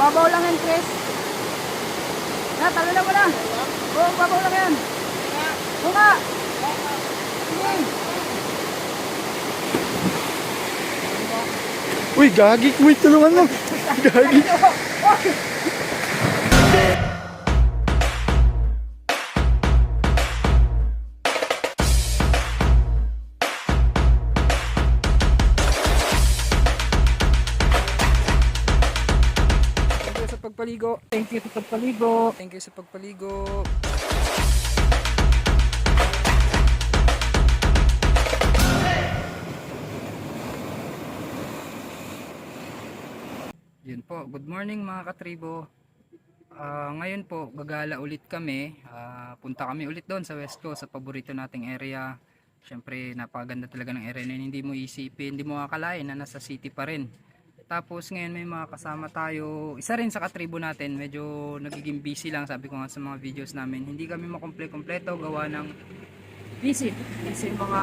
Babaw lang yan, Chris. Na, talo na mo na. Oo, babaw lang yan. Oo nga. Sige. Uy, gagi. Uy, tulungan mo. Gagi. Thank you sa pagpaligo. Thank you sa pagpaligo. Thank you sa pagpaligo. Yun po, good morning mga katribo. Ngayon po, gagala ulit kami. Punta kami ulit doon sa West Coast, sa paborito nating area. Siyempre, napakaganda talaga ng area na yun. Hindi mo isipin, hindi mo akalain na nasa city pa rin. Tapos ngayon may mga kasama tayo. Isa rin sa katribo natin, medyo nagiging busy lang, sabi ko nga sa mga videos namin. Hindi kami makomple-kompleto gawa ng busy. Kasi mga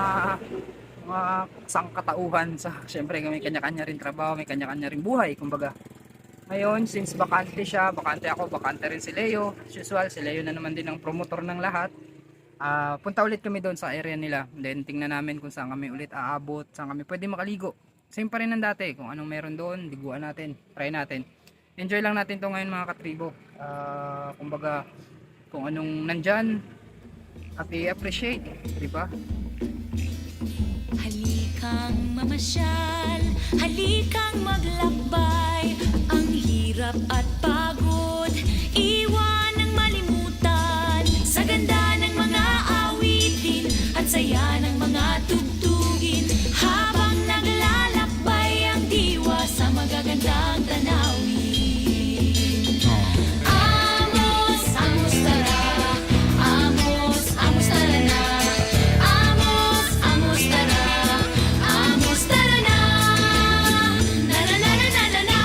sangkatauhan sa, syempre may kanya-kanya rin trabaho, may kanya-kanya rin buhay, kumbaga. Ngayon, since bakante siya, bakante ako, bakante rin si Leo. As usual, si Leo na naman din ang promotor ng lahat. Punta ulit kami doon sa area nila. Then tingnan namin kung saan kami ulit aabot, saan kami pwede makaligo. Same pa rin ng dati, kung anong meron doon, liguan natin, try natin. Enjoy lang natin to ngayon mga katribo. Kumbaga, kung anong nandyan, appreciate, di ba? Halikang mamasyal, halikang maglakbay. Ang hirap at pagod, iwan ang malimutan. Sa ganda ng mga awitin at saya ng mga tugtugin. Habang naglalakbay ang diwa sa magagandang tanawin. Amos, amos tara, amos, amos tara na. Amos, amos tara, amos tara na. Na na na na na na na.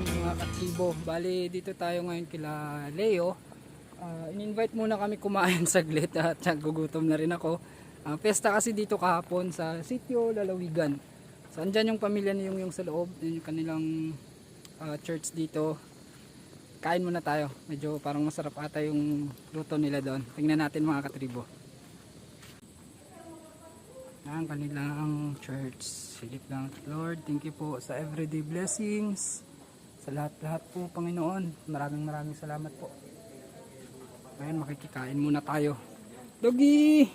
Mga katribo, bali dito tayo ngayon kila Leo. In-invite muna kami kumain saglit at gugutom na rin ako. Pesta kasi dito kahapon sa Sitio Lalawigan. So andyan yung pamilya niyong yung sa loob, yung kanilang church dito. Kain muna tayo. Medyo parang masarap ata yung luto nila doon. Tingnan natin mga katribo. Ang kanilang church. Silip lang, Lord, thank you po sa everyday blessings. Sa lahat-lahat po, Panginoon. Maraming salamat po. Ngayon makikikain muna tayo. Doggy!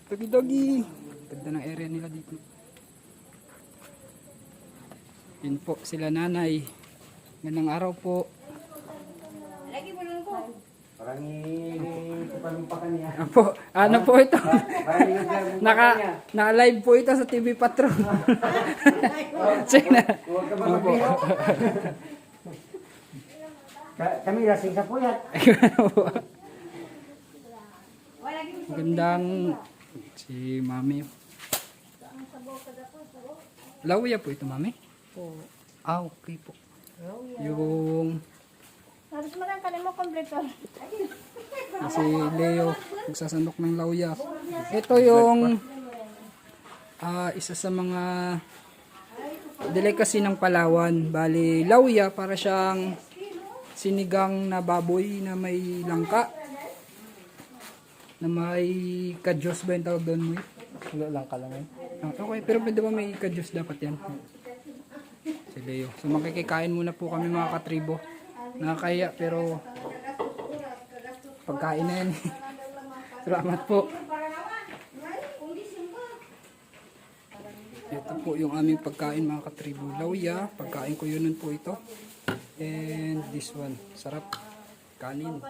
Doggy! Ganda ng area nila dito. Yun po sila nanay. Gandang araw po. Ano po ito? Naka-live po ito sa TV Patron. Sina? Kami lasing sa puyat. Gandang si Mami. Lawya po ito, Mami? Okay po. Yung Harus makan mo kompleto. si Leo magsasandok ng lawya. Ito yung isa sa mga delicacy ng Palawan. Bali, lawya para siyang sinigang na baboy na may langka. Na may kadyos ba yung tawag doon mo? Wala lang ka lang eh. Okay, pero pwede ba may kadyos dapat yan? Si Leo. So makikikain muna po kami mga katribo. Nakakaya pero pagkain na yan. Salamat po. Ito po yung aming pagkain mga katribo. Lawya, pagkain ko yun po ito. And this one, sarap. Kanin.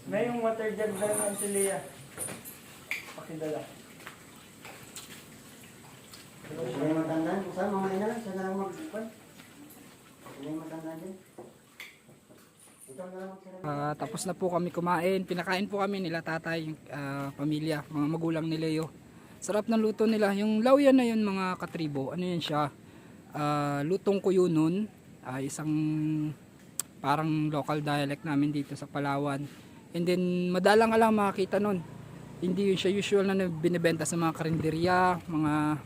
May yung water jug ba yung si Leah? Pakidala. May matandaan. Saan mga ina lang? Saan na lang mag-ipan? May matandaan din. Ito na lang magsara. Tapos na po kami kumain. Pinakain po kami nila tatay, pamilya, mga magulang ni Leo. Sarap ng luto nila. Yung lawya na yun mga katribo, ano yan siya? Lutong kuyo nun. Isang parang local dialect namin dito sa Palawan. And then madalang ka lang makakita nun. Hindi yun siya usual na binibenta sa mga karinderya, mga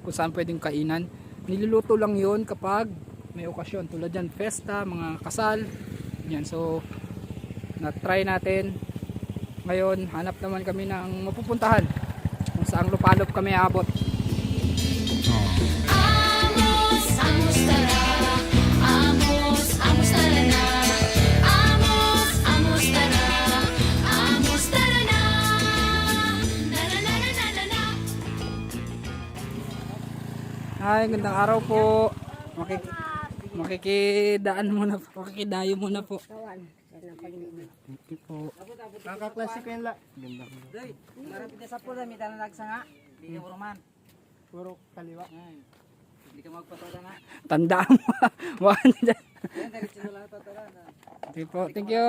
kung saan pwedeng kainan. Niluluto lang yun kapag may okasyon, tulad yan, festa, mga kasal yan. So na-try natin ngayon. Hanap naman kami ng mapupuntahan kung saan lupalop kami abot. Amos, amos tara. Amos, amos tara na. Amos, amos tara. Amos tara na. Na na na na na na. Ay, gandang araw po. Makikidaan muna po. Makikidayo muna po. Thank you po. Kakaklasik ko yun la. Ganda. Doy, marapit na sa pula, may tanang nga. Hindi ka roman. Puro kaliwa. Hindi ka magpatoda na. Tandaan mo. Baka dyan. Yan, diretso na lang patoda na. Thank you po. Thank you.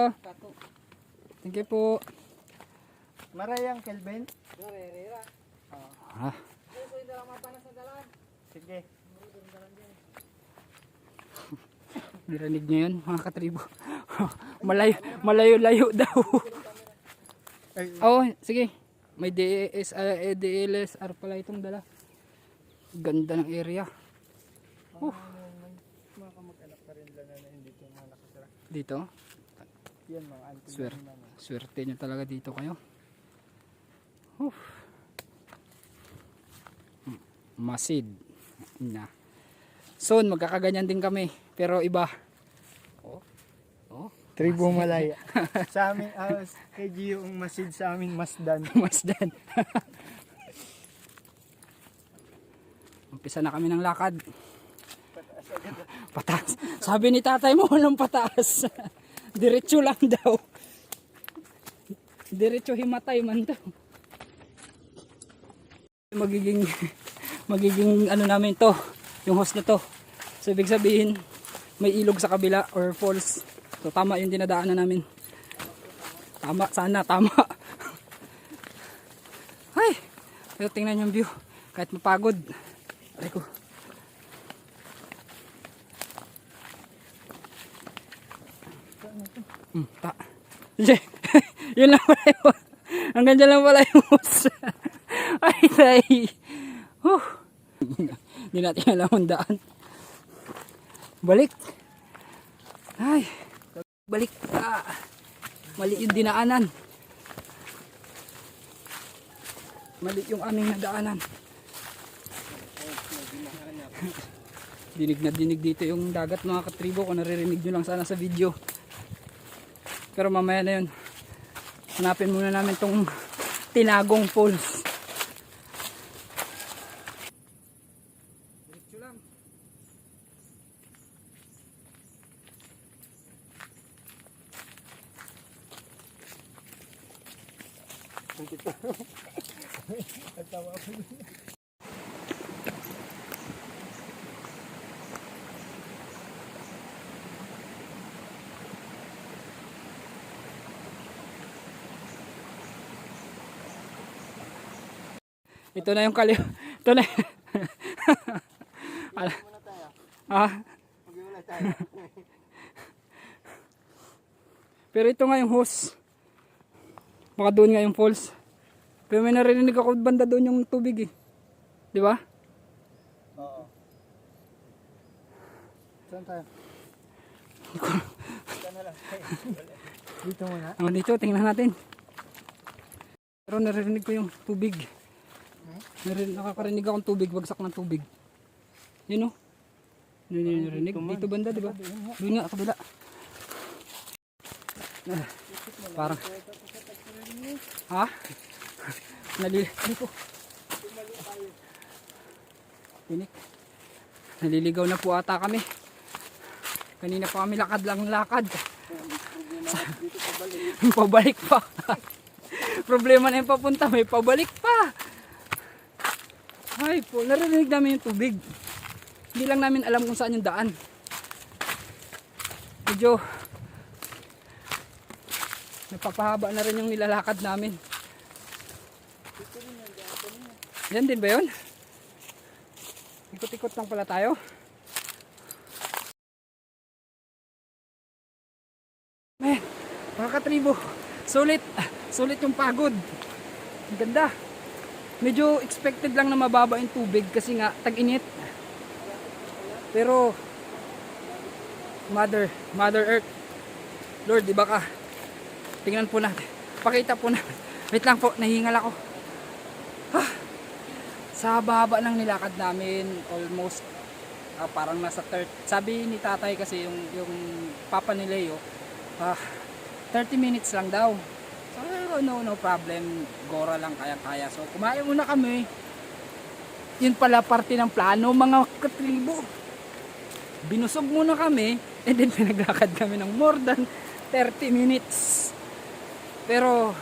Thank you po. Marayang Kelvin. Rera. Ah, So, hindi lang mapanas na dalan. Sige. narinig niyo yun mga katribo. Malayo-layo daw. Ay, Oh, sige. May DLSR pala itong dala. Ganda ng area. mga kamag-anak pa rin lang na hindi ko mga nakasara. Dito. Yan mga auntie. Swerte nyo talaga dito kayo. Masid na. Soon magkakaganyan din kami, pero iba. Tribo Malaya. Sa amin, kay Gio ang masid, sa amin Masdan. Masdan. Umpisa na kami ng lakad. Pataas. Sabi ni tatay mo walang pataas. Diretso lang daw. Diretso himatay man daw. Magiging ano namin to, yung host na to. So ibig sabihin may ilog sa kabila or falls. So tama yung dinadaanan namin. Tama, sana tama. Ay, pero tingnan yung view. Kahit mapagod. Aray ko. Yun lang pala yun. Hanggang dyan lang pala yung host. Ay, tay. Hindi natin alam ang daan. Balik. Ay. Balik. Mali yung dinaanan. Mali yung aming nadaanan. Dinig na dinig dito yung dagat mga katribo. Kung naririnig nyo lang sana sa video. Pero mamaya na yun. Hanapin muna namin tong Tinagong Falls. Diretso lang. Ito na yung kaliwa. Ito na. Pero ito nga yung hose. Baka doon nga yung falls. Pero may narinig ako banda doon yung tubig eh. Di ba? Oo. Saan tayo? Dito muna. Dito, tingnan natin. Pero naririnig ko yung tubig. Nakakarinig akong tubig, bagsak ng tubig. Yun o. Narinig. Dito banda, di ba? Doon nga, kabila. Parang. Ha? Naliligaw na po ata kami. Kanina pa kami lakad. Pabalik pa. Problema na yung papunta, may pabalik pa. Ay po, narinig namin yung tubig. Hindi lang namin alam kung saan yung daan. Medyo napapahaba na rin yung nilalakad namin. Yan din ba yun? Ikot-ikot lang pala tayo. Man, mga katribo, sulit yung pagod. Ang ganda. Medyo expected lang na mababa yung tubig kasi nga tag-init. Pero Mother Earth, Lord, di ba ka? Tingnan po natin. Pakita po na. Wait lang po, nahingal ako. Sa baba ng nilakad namin, almost parang nasa 30. Sabi ni tatay kasi yung papa ni Leo, 30 minutes lang daw. So no problem, Gora lang kaya-kaya. So kumain muna kami. Yun pala parte ng plano mga katribo. Binusog muna kami and then pinaglakad kami ng more than 30 minutes. Pero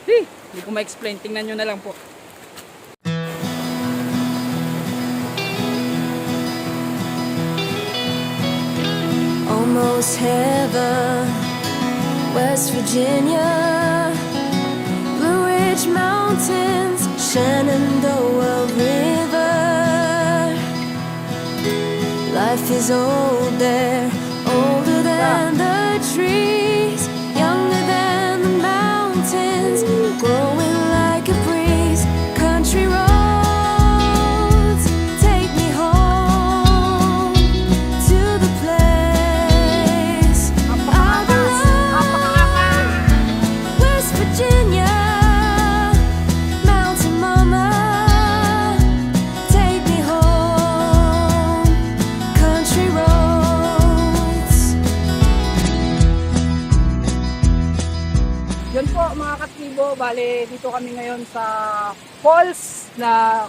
hindi ko ma-explain, tingnan nyo na lang po. Almost heaven, West Virginia, Blue Ridge Mountains, Shenandoah River. Life is old there, older than the trees, younger than the mountains, growing like a breeze. Country roads take me home to the place I belong. West Virginia, Mountain Mama, take me home. Country roads. Yun po mga katribo, bale dito kami ngayon sa falls na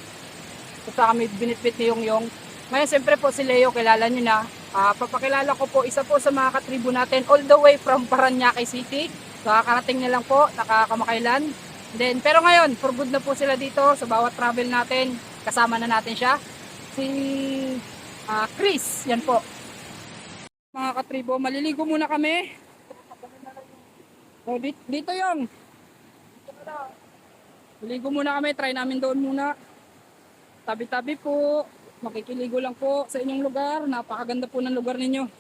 kung saan kami binitbit ni Yongyong. Ngayon siyempre po si Leo, kilala nyo na. Papakilala ko po, isa po sa mga katribo natin all the way from Paranaque City. So kakarating na lang po, nakakamakailan. Then, pero ngayon, for good na po sila dito sa bawat travel natin. Kasama na natin siya. Si Chris, yan po. Mga katribo, maliligo muna kami. So, dito yung ligo muna kami, try namin doon muna. Tabi-tabi po, makikiligo lang po sa inyong lugar. Napakaganda po ng lugar ninyo.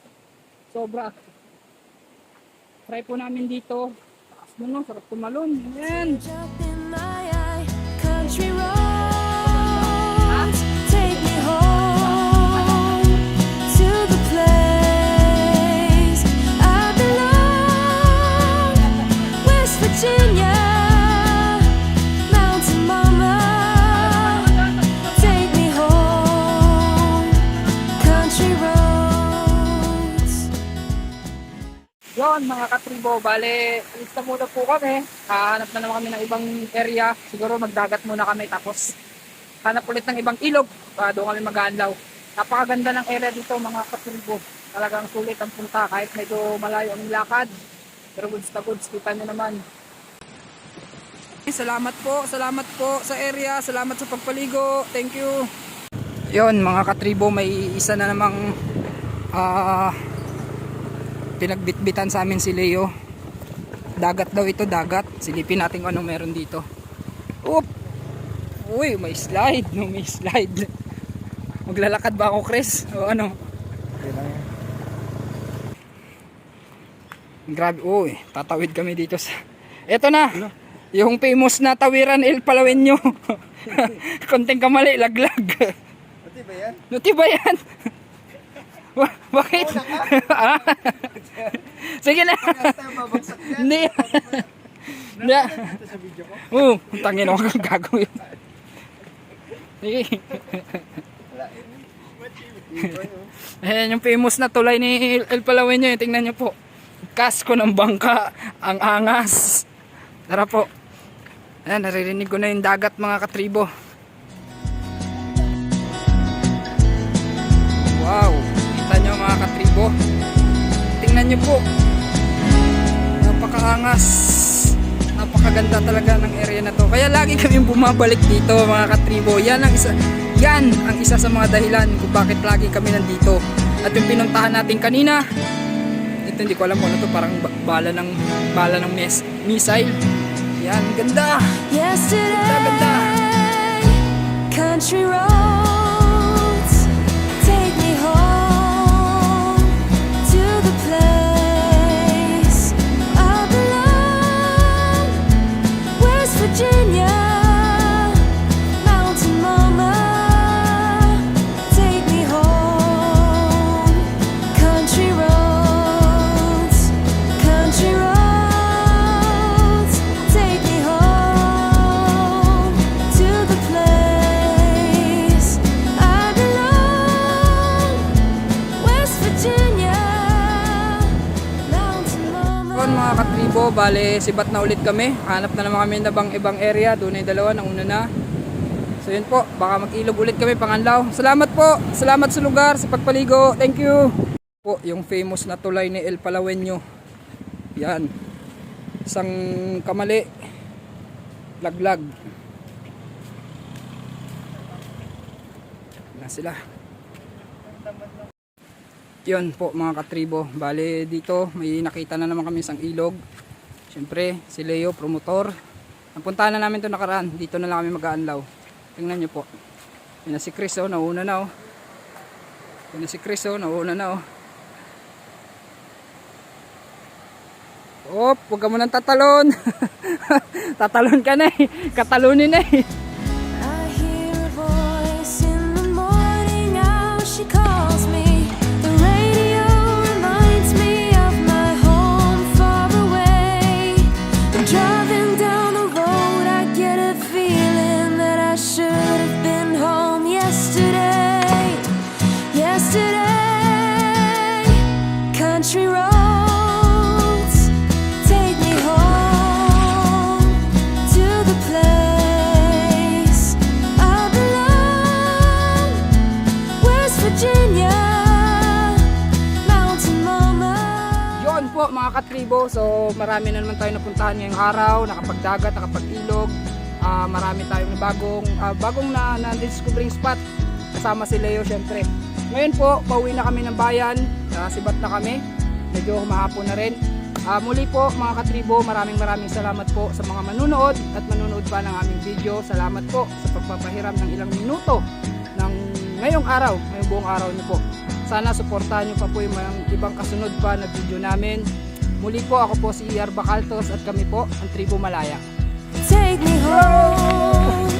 Sobra. Try po namin dito. Taas mo no, sarap tumalon. Ayan. Up in my eye, country roads take me home to the place I belong. West Virginia, Mountain Mama, take me home. Country roads. Yon mga katribo, bale, alis na muna po kami. Hanap na naman kami ng ibang area. Siguro magdagat muna kami tapos hanap ulit ng ibang ilog. Doon kami mag-aanlaw. Napakaganda ng area dito mga katribo. Talagang sulit ang punta kahit medyo malayo ang lakad. Pero goods na goods, kita nyo naman. Salamat po sa area. Salamat sa pagpaligo. Thank you. Yon mga katribo, may isa na namang pinagbitbitan sa amin si Leo. Dagat daw ito, dagat. Silipin natin kung anong meron dito. Oop! Uy, may slide. No, may slide. Maglalakad ba ako, Chris? O ano? Grabe. Uy, tatawid kami dito sa... Eto na! Yung famous na tawiran El Palawenyo. Konting kamali, laglag. Pati ba yan? Nuti ba yan? Bakit? Sige na. Babagsak yan. Hindi. Hindi. Ito sa video ko. Oo, tangin ako kang gagawin. Sige. Ayan yung famous na tulay ni El Palawenyo. Tingnan nyo po. Kasko ng bangka. Ang angas. Tara po. Ayan, naririnig ko na yung dagat mga katribo. Wow. Kita nyo mga katribo. Tingnan nyo po. Napakaangas. Napakaganda talaga ng area na to. Kaya lagi kaming bumabalik dito mga katribo. Yan ang isa sa mga dahilan kung bakit lagi kami nandito. At yung pinuntahan natin kanina, ito hindi ko alam kung ano to, parang bala ng missile. Yan, ganda. Ganda. Country roads take me home to the place I belong. West Virginia, bale sibat na ulit kami. Hanap na naman kami ng ibang area. Doon ay dalawa, nauna na. So yun po, baka mag-ilog ulit kami Panganlaw. Salamat po, salamat sa lugar, sa pagpaligo. Thank you. Po, yung famous na tulay ni El Palawenyo. Yan. Isang kamali. Laglag. Na sila. Yun po mga katribo. Bale dito may nakita na naman kami isang ilog. Siyempre si Leo promotor. Napuntahan na namin ito nakaraan. Dito na lang kami mag-aanlaw. Tingnan nyo po. Yun na si Chris oh. Nauna na oh. Yun na si Chris oh. Nauna na oh. Op, huwag ka munang tatalon. Tatalon ka na eh. Katalunin na eh. I hear a voice in the morning, how she calls me. The radio reminds me of my home far away. And driving down the road, I get a feeling that I should have been home yesterday. Yesterday, country roads. Take me home to the place I belong, West Virginia, Mountain Mama. Yun po mga katribo, so marami na naman tayo napuntahan ngayong araw, nakapagdagat, nakapag-ilog, marami tayong bagong na-discovering spot, kasama si Leo syempre. Ngayon po, pauwi na kami ng bayan, sibat na kami, medyo humahapon na rin. Muli po mga katribo, maraming salamat po sa mga manunood at manunood pa ng aming video. Salamat po sa pagpapahiram ng ilang minuto ng ngayong araw, ngayong buong araw niyo po. Sana suportahan niyo pa po yung mga ibang kasunod pa na video namin. Muli po, ako po si ER Bacaltos at kami po ang Tribo Malaya. Take me home